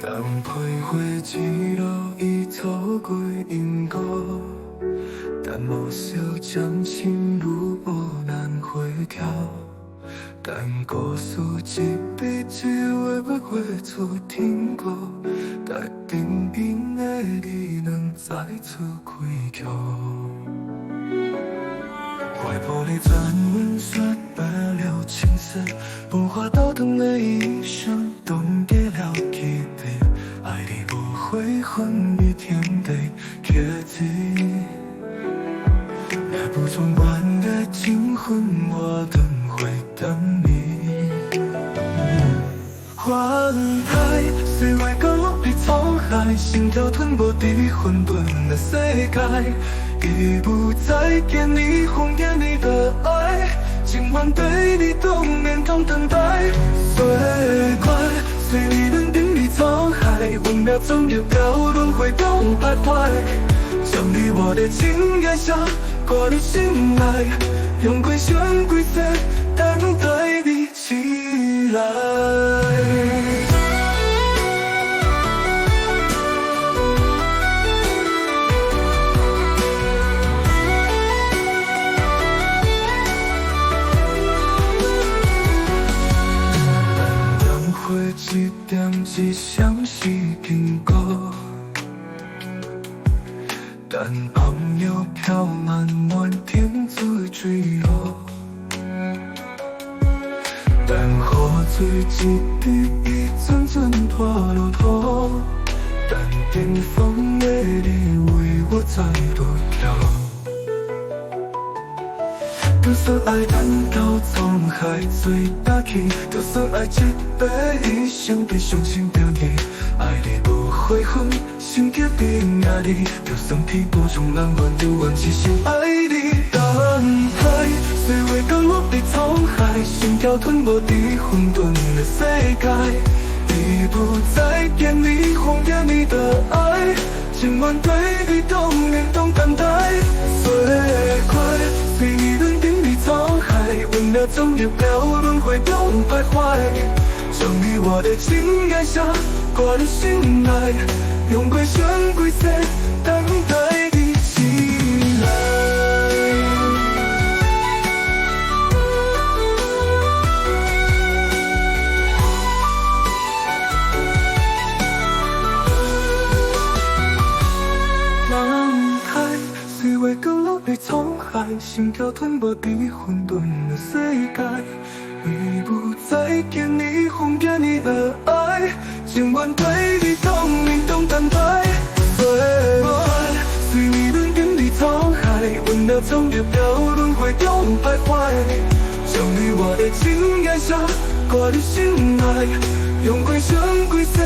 当徘徊一路已错过因果，但无笑将心如波难回调。但故事一笔一画画出天歌，但平平的你能再次开口。怀抱里残温雪白了青丝，不化刀灯的一生，冻结了记忆。爱你不会昏于天地，决堤。那不中断的惊魂，我等会等你。花开，岁月降落的沧海，心跳吞没的混沌的世界。已不再给你红颜你的爱，今晚对你冬眠中等待。岁快，随你轮定的沧海，5秒钟就飘轮回中徘徊。将你我的情爱下挂入心来，用归旋归色等待你起来。一点只相惜苹果，但朋友飘满满天自坠落。但河水一滴一阵阵拖落头，但巅峰的你为我再度跳。就算爱弹到沧海最大气，就算爱一辈一生被伤心掉你，爱你不会昏，心结冰压你，就算天波中浪漫就忘记心爱你。等待，岁月降落的沧海，心跳吞没的混沌的世界，已不再给你红颜你的爱，今晚对你冬眠中等待。岁快，随你轮定的沧海，5秒钟就飘轮回中徘徊。将你我的情爱下挂入心来，用归旋归色等待你起来。降落的沧海，心跳吞没的混沌的世界，已不再给你红颜你的爱，今晚对你冬眠中等待。岁月随你轮定的沧海，5秒钟就飘轮回中徘徊。将你我的情爱下挂入心来，用归旋归色